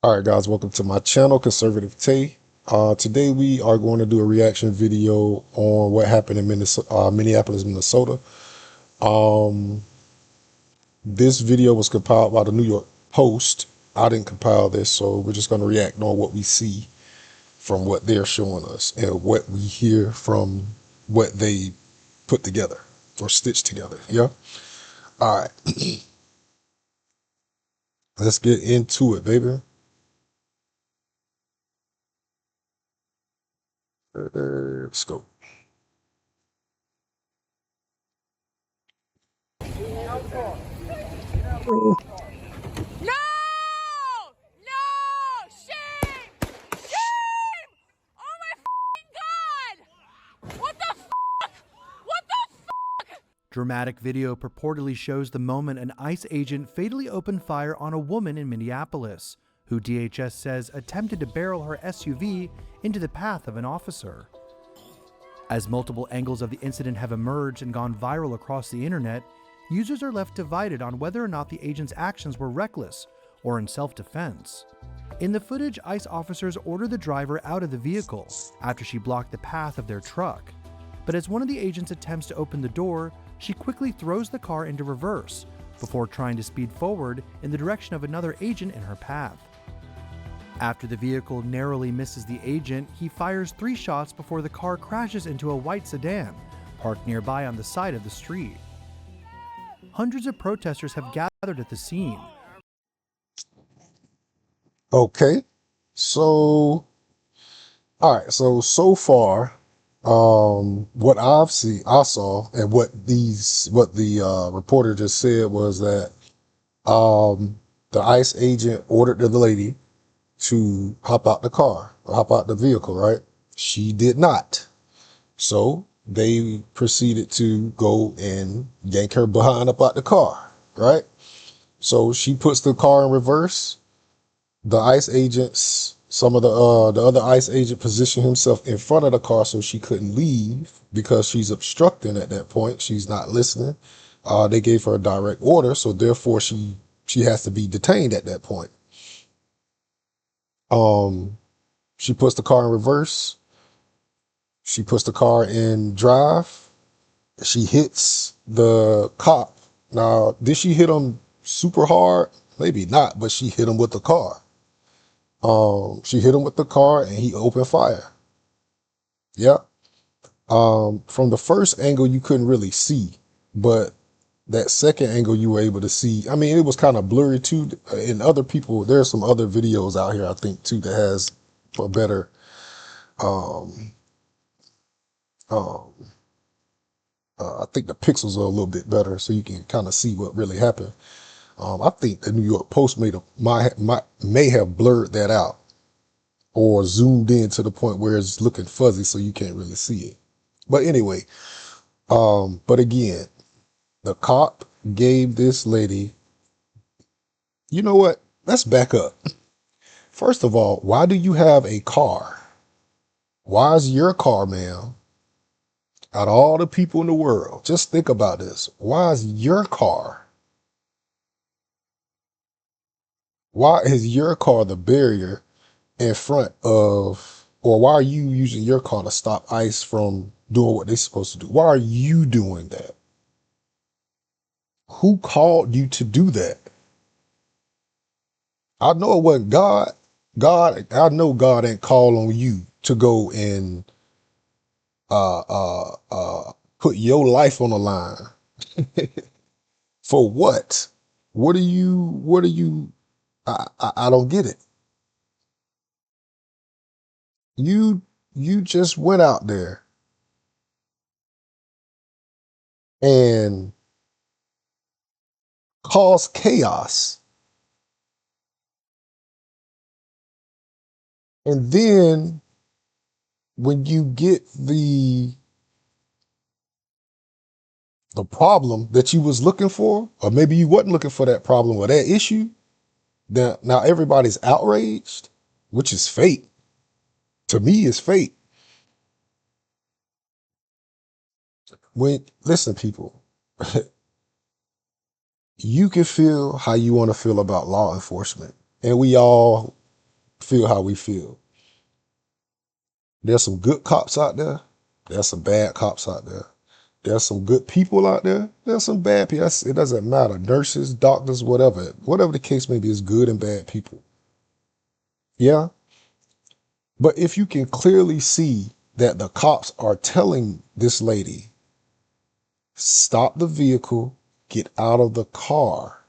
All right, guys, welcome to my channel, Conservative Tay. Today we are going to do a reaction video on what happened in Minneapolis, Minnesota. Um, this video was compiled by the New York Post. I didn't compile this, so we're just going to react on what we see from what they're showing us and what we hear from what they put together or stitched together. Yeah. All right, let's get into it, baby. Let's go. No! No! Shame! Shame! Oh my God! What the What the Dramatic video purportedly shows the moment an ICE agent fatally opened fire on a woman in Minneapolis, who DHS says attempted to barrel her SUV into the path of an officer. As multiple angles of the incident have emerged and gone viral across the internet, users are left divided on whether or not the agent's actions were reckless or in self-defense. In the footage, ICE officers order the driver out of the vehicle after she blocked the path of their truck. But as one of the agents attempts to open the door, she quickly throws the car into reverse before trying to speed forward in the direction of another agent in her path. After the vehicle narrowly misses the agent, he fires 3 shots before the car crashes into a white sedan parked nearby on the side of the street. Hundreds of protesters have gathered at the scene. Okay, so all right, so far, what I saw, and what the reporter just said was that the ICE agent ordered the lady to hop out the car, or hop out the vehicle, right? She did not. So they proceeded to go and yank her behind up out the car, right? So she puts the car in reverse. The ICE agents, some of the other ICE agent positioned himself in front of the car so she couldn't leave because she's obstructing at that point. She's not listening. They gave her a direct order, so therefore she has to be detained at that point. Um, she puts the car in reverse. She puts the car in drive. She hits the cop. Now, did she hit him super hard? Maybe not, but she hit him with the car. She hit him with the car and he opened fire. Yeah. From the first angle, you couldn't really see, but that second angle you were able to see. I mean, it was kind of blurry too. And other people, there's some other videos out here, I think too, that has a better, um, um, I think the pixels are a little bit better so you can kind of see what really happened. I think the New York Post may have blurred that out or zoomed in to the point where it's looking fuzzy so you can't really see it. But anyway, but again, the cop gave this lady, you know what? Let's back up. First of all, why do you have a car? Why is your car, ma'am, out of all the people in the world, just think about this. Why is your car? Why is your car the barrier in front of, or why are you using your car to stop ICE from doing what they're supposed to do? Why are you doing that? Who called you to do that? I know it wasn't God. I know God ain't call on you to go and uh uh uh put your life on the line. For what? What are you, I don't get it. You you just went out there and caused chaos. And then when you get the problem that you was looking for, or maybe you wasn't looking for that problem or that issue, then now everybody's outraged, which is fate. To me, it's fate. When listen, people, you can feel how you want to feel about law enforcement, and we all feel how we feel. There's some good cops out there. There's some bad cops out there. There's some good people out there. There's some bad people. It doesn't matter. Nurses, doctors, whatever. Whatever the case may be, is good and bad people. Yeah. But if you can clearly see that the cops are telling this lady, stop the vehicle, get out of the car.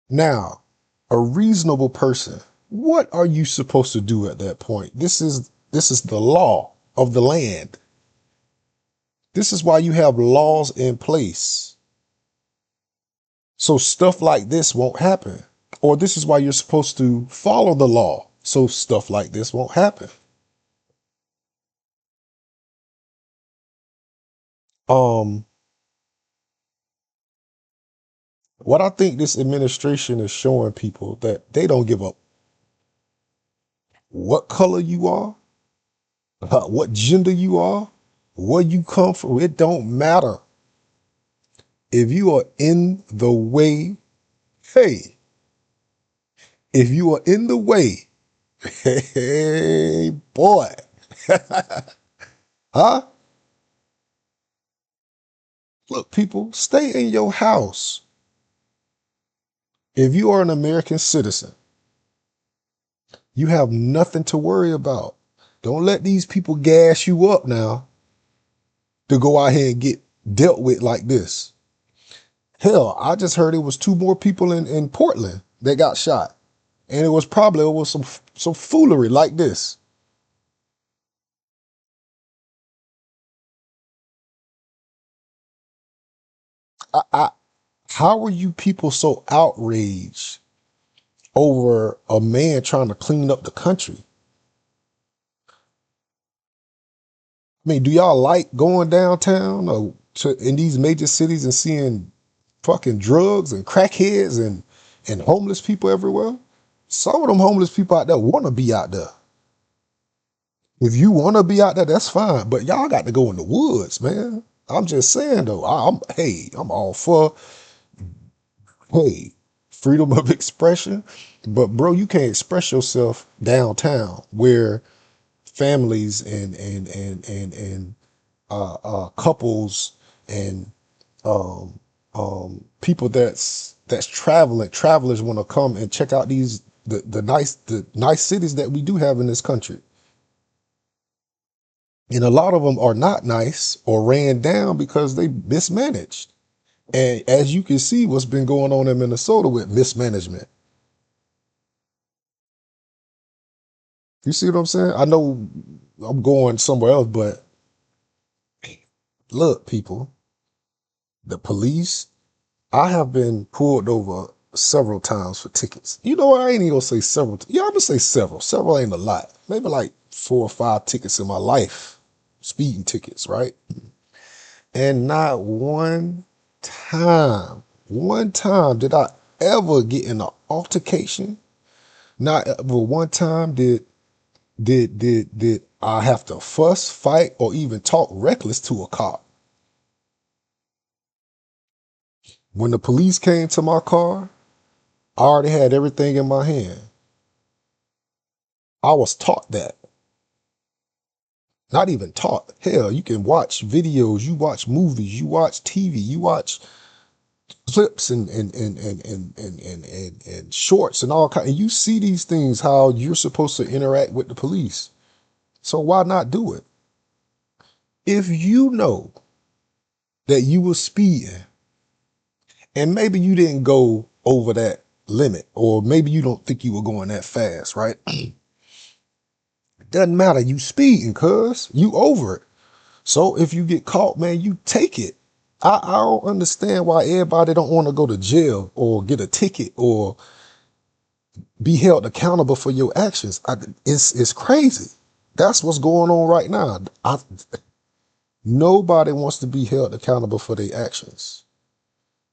Now, a reasonable person, what are you supposed to do at that point? This is the law of the land. This is why you have laws in place. So stuff like this won't happen. Or this is why you're supposed to follow the law. So stuff like this won't happen. Um, what I think this administration is showing people that they don't give up what color you are, what gender you are, where you come from. It don't matter. If you are in the way, hey, if you are in the way, hey, boy, huh? Look, people, stay in your house. If you are an American citizen, you have nothing to worry about. Don't let these people gas you up now to go out here and get dealt with like this. Hell, I just heard it was two more people in Portland that got shot. And it was probably over some foolery like this. I how are you people so outraged over a man trying to clean up the country? I mean, do y'all like going downtown or in these major cities and seeing fucking drugs and crackheads and homeless people everywhere? Some of them homeless people out there want to be out there. If you want to be out there, that's fine. But y'all got to go in the woods, man. I'm just saying though. I'm all for hey freedom of expression, but bro, you can't express yourself downtown where families and couples and um, people that's travelers want to come and check out the nice cities that we do have in this country. And a lot of them are not nice or ran down because they mismanaged. And as you can see, what's been going on in Minnesota with mismanagement. You see what I'm saying? I know I'm going somewhere else, but look, people, the police, I have been pulled over several times for tickets. You know what? I ain't even gonna say several. Yeah, I'm gonna say several. Several ain't a lot. Maybe like 4 or 5 tickets in my life, speeding tickets, right? And not one time did I ever get in an altercation. Not ever one time did I have to fuss, fight, or even talk reckless to a cop. When the police came to my car, I already had everything in my hand. I was taught that. Not even taught. Hell, you can watch videos, you watch movies, you watch TV, you watch clips and shorts and all kind. And you see these things how you're supposed to interact with the police. So why not do it? If you know that you were speeding and maybe you didn't go over that limit, or maybe you don't think you were going that fast, right? It doesn't matter. You speeding, cuz you over it. So if you get caught, man, you take it. I don't understand why everybody don't want to go to jail or get a ticket or be held accountable for your actions. It's crazy. That's what's going on right now. Nobody wants to be held accountable for their actions.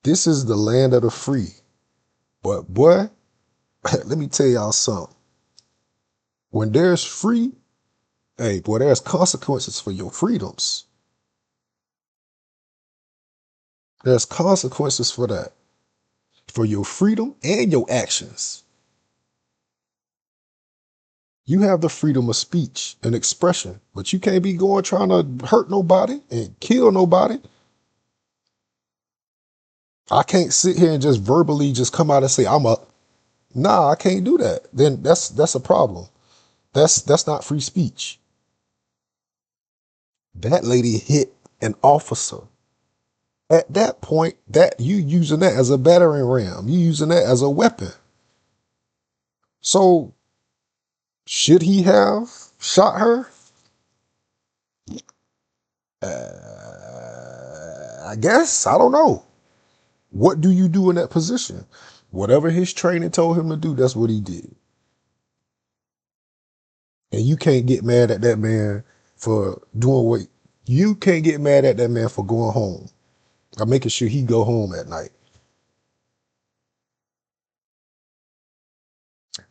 This is the land of the free. But boy, let me tell y'all something. When there's free, hey, boy, there's consequences for your freedoms. There's consequences for that, for your freedom and your actions. You have the freedom of speech and expression, but you can't be going trying to hurt nobody and kill nobody. I can't sit here and just verbally just come out and say I'm up. Nah, I can't do that. Then that's a problem. That's not free speech. That lady hit an officer. At that point, that you using that as a battering ram. You using that as a weapon. So should he have shot her? I guess. I don't know. What do you do in that position? Whatever his training told him to do, that's what he did. And you can't get mad at that man for doing what you can't get mad at that man for going home. I'm making sure he go home at night.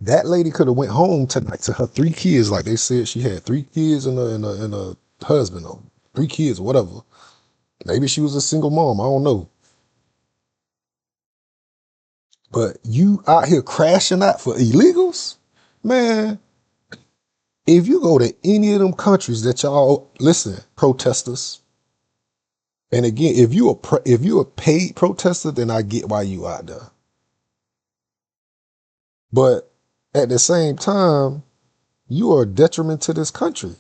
That lady could have went home tonight to her 3 kids, like they said she had 3 kids and a husband, or 3 kids, whatever. Maybe she was a single mom. I don't know. But you out here crashing out for illegals, man. If you go to any of them countries that y'all listen, protesters, and again, if you a paid protester, then I get why you out there. But at the same time, you are a detriment to this country.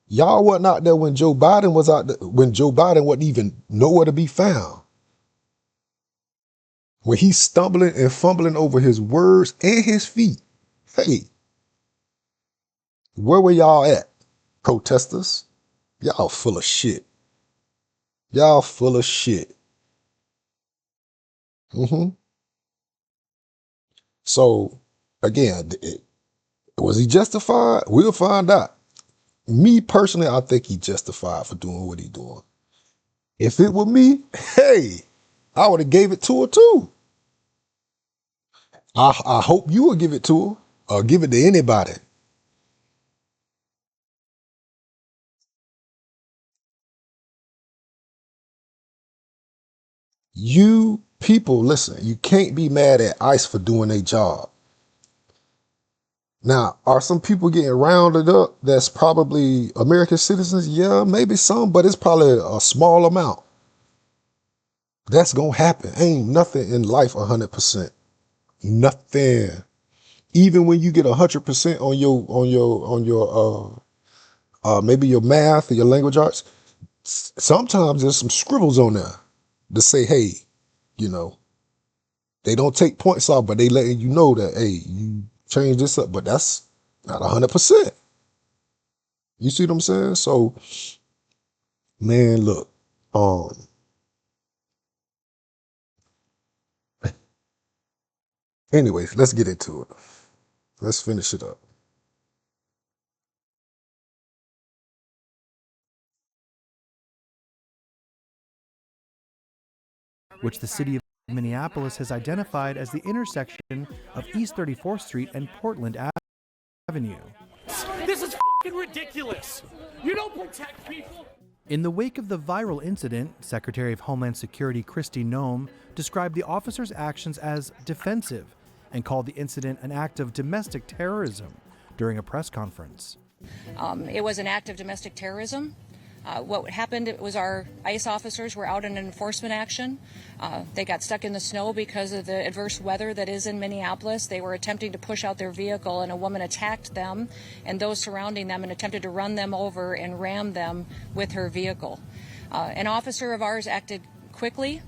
Y'all wasn't out there when Joe Biden was out there, when Joe Biden wasn't even nowhere to be found. When he's stumbling and fumbling over his words and his feet. Hey, where were y'all at, protesters? Y'all full of shit. Y'all full of shit. Mm-hmm. So, again, was he justified? We'll find out. Me personally, I think he justified for doing what he doing. If it were me, hey, I would have gave it to her too. I hope you will give it to her or give it to anybody. You people, listen, you can't be mad at ICE for doing their job. Now, are some people getting rounded up that's probably American citizens? Yeah, maybe some, but it's probably a small amount. That's gonna happen. Ain't nothing in life 100%. Nothing. Even when you get 100% on your maybe your math or your language arts, sometimes there's some scribbles on there to say, hey, you know, they don't take points off, but they letting you know that, hey, you change this up, but that's not 100%. You see what I'm saying? So, man, look, um, anyways, let's get into it. Let's finish it up. which the city of Minneapolis has identified as the intersection of East 34th Street and Portland Avenue. This is fucking ridiculous. You don't protect people. In the wake of the viral incident, Secretary of Homeland Security Kristi Noem described the officers' actions as defensive and called the incident an act of domestic terrorism during a press conference. It was an act of domestic terrorism. What happened was our ICE officers were out in an enforcement action. They got stuck in the snow because of the adverse weather that is in Minneapolis. They were attempting to push out their vehicle, and a woman attacked them and those surrounding them and attempted to run them over and ram them with her vehicle. An officer of ours acted quickly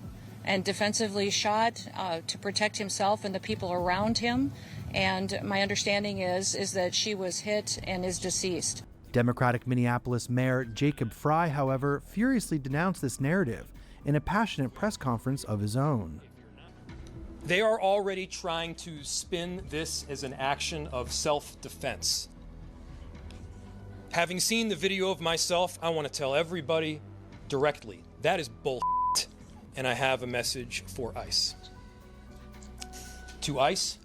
and defensively shot to protect himself and the people around him. And my understanding is that she was hit and is deceased. Democratic Minneapolis Mayor Jacob Frey, however, furiously denounced this narrative in a passionate press conference of his own. They are already trying to spin this as an action of self-defense. Having seen the video of myself, I want to tell everybody directly, that is bullshit, and I have a message for ICE. To ICE,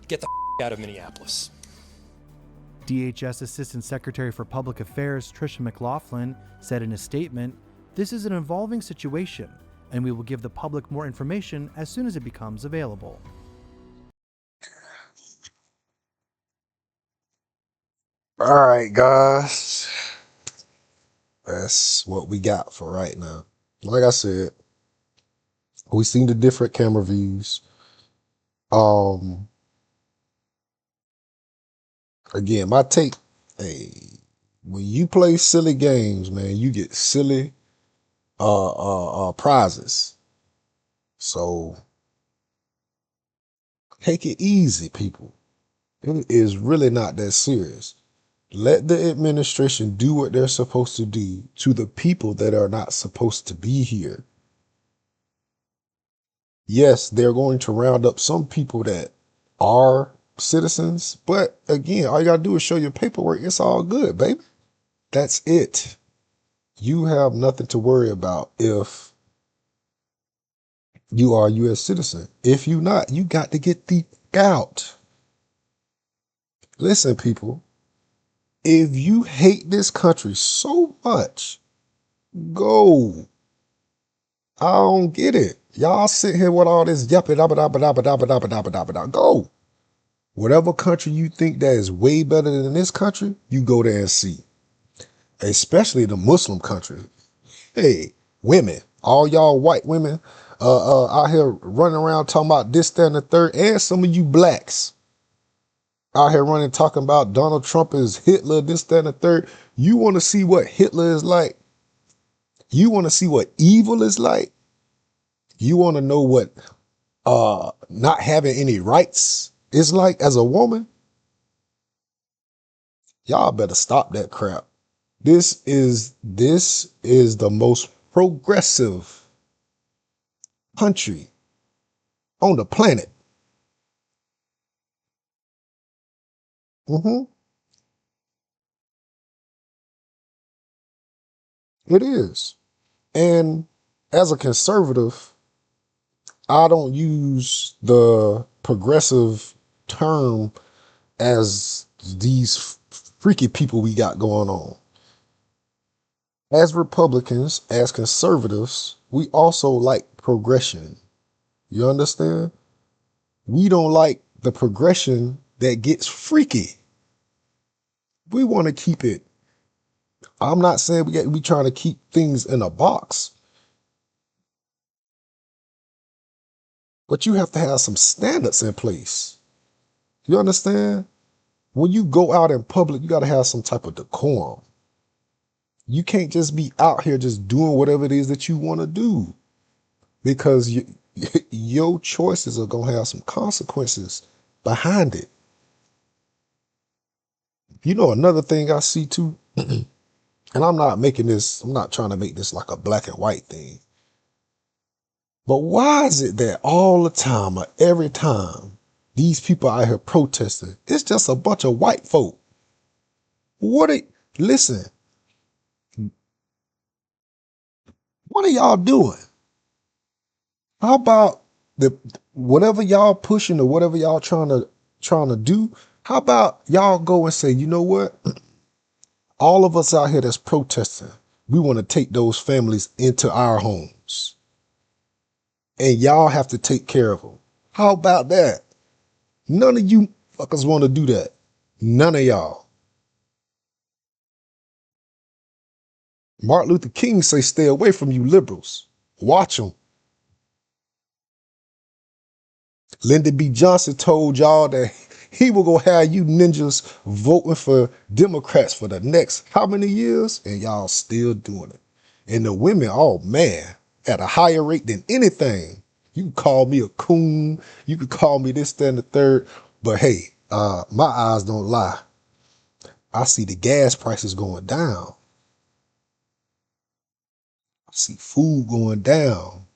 get the out of Minneapolis. DHS Assistant Secretary for Public Affairs Tricia McLaughlin said in a statement, "This is an evolving situation, and we will give the public more information as soon as it becomes available." All right, guys. That's what we got for right now. Like I said, we seen the different camera views. Um, Again, my take, hey, when you play silly games, man, you get silly prizes. So take it easy, people. It is really not that serious. Let the administration do what they're supposed to do to the people that are not supposed to be here. Yes, they're going to round up some people that are citizens, but again, all you gotta do is show your paperwork. It's all good, baby. That's it. You have nothing to worry about if you are a U.S. citizen. If you not, you got to get the out. Listen, people, if you hate this country so much, go. I don't get it. Y'all sit here with all this yapping, go. Whatever country you think that is way better than this country, you go there and see. Especially the Muslim country. Hey, women, all y'all white women, out here running around talking about this, that, and the third, and some of you blacks out here running talking about Donald Trump is Hitler, this, that, and the third. You want to see what Hitler is like? You want to see what evil is like? You want to know what not having any rights is like as a woman? Y'all better stop that crap. This is the most progressive country on the planet. hmm It is. And as a conservative, I don't use the progressive term as these freaky people we got going on. As Republicans, as conservatives, we also like progression. You understand? We don't like the progression that gets freaky. We want to keep it. I'm not saying we trying to keep things in a box, but you have to have some standards in place. You understand? When you go out in public, you got to have some type of decorum. You can't just be out here just doing whatever it is that you want to do because your choices are going to have some consequences behind it. You know, another thing I see too, and I'm not trying to make this like a black and white thing, but why is it that all the time or every time these people out here protesting, it's just a bunch of white folk? What are, listen, what are y'all doing? How about the whatever y'all pushing or whatever y'all trying to do? How about y'all go and say, you know what? All of us out here that's protesting, we want to take those families into our homes, and y'all have to take care of them. How about that? None of you fuckers want to do that. None of y'all. Martin Luther King say, stay away from you liberals. Watch them. Lyndon B. Johnson told y'all that he will go have you ninjas voting for Democrats for the next how many years? And y'all still doing it. And the women, oh man, at a higher rate than anything. You can call me a coon. You can call me this, that, and the third. But hey, my eyes don't lie. I see the gas prices going down. I see food going down.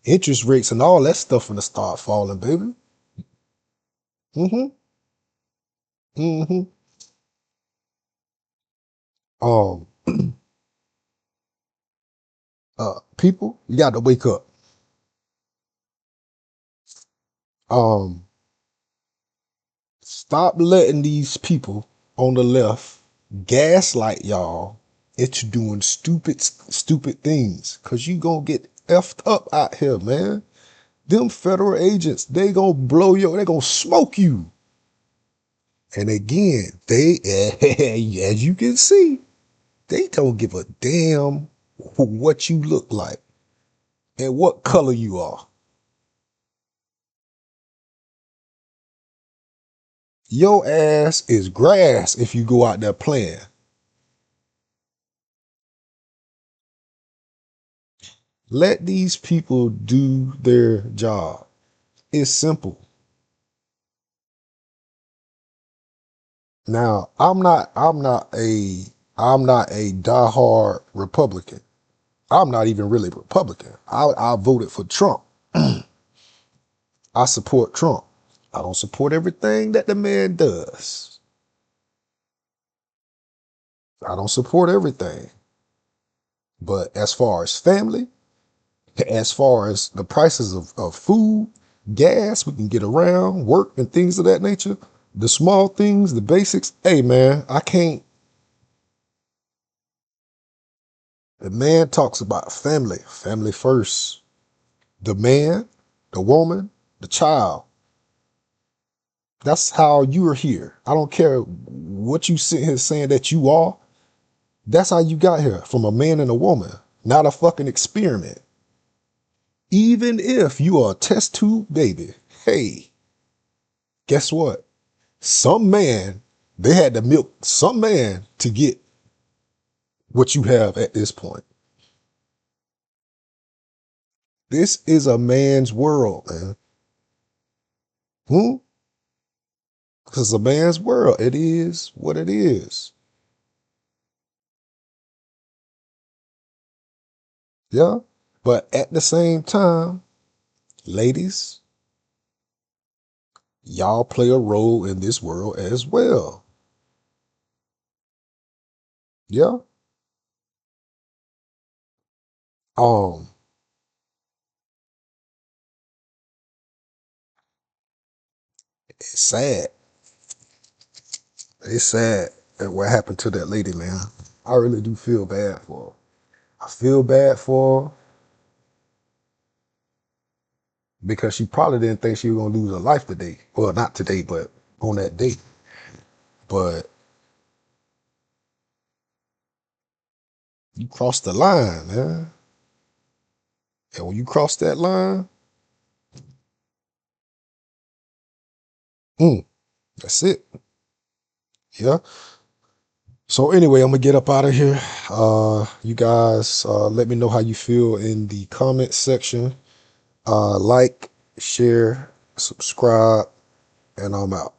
Interest rates and all that stuff gonna start falling, baby. Mm-hmm. Mm-hmm. Um, People, you got to wake up. Um, Stop letting these people on the left gaslight y'all into doing stupid things. Cause you gonna get effed up out here, man. Them federal agents, they gonna blow you, they gonna smoke you. And again, they, as you can see, they don't give a damn what you look like and what color you are. Your ass is grass if you go out there playing. Let these people do their job. It's simple. Now, I'm not a diehard Republican. I'm not even really Republican. I voted for Trump. I support Trump. I don't support everything that the man does. I don't support everything. But as far as family, as far as the prices of food, gas, we can get around, work, and things of that nature, the small things, the basics, hey man, I can't. The man talks about family, family first. The man, the woman, the child. That's how you are here. I don't care what you sit here saying that you are. That's how you got here, from a man and a woman, not a fucking experiment. Even if you are a test tube baby, hey, guess what? Some man, they had to milk some man to get what you have at this point. This is a man's world, man. Because a man's world, it is what it is. Yeah. But at the same time, ladies, y'all play a role in this world as well. Yeah. Um, it's sad. It's sad that what happened to that lady, man. I really do feel bad for her. I feel bad for her because she probably didn't think she was gonna lose her life today. Well, not today, but on that date. But you crossed the line, man. And when you cross that line, mm, that's it. Yeah. So anyway, I'm gonna get up out of here. You guys, let me know how you feel in the comment section. Like, share, subscribe, and I'm out.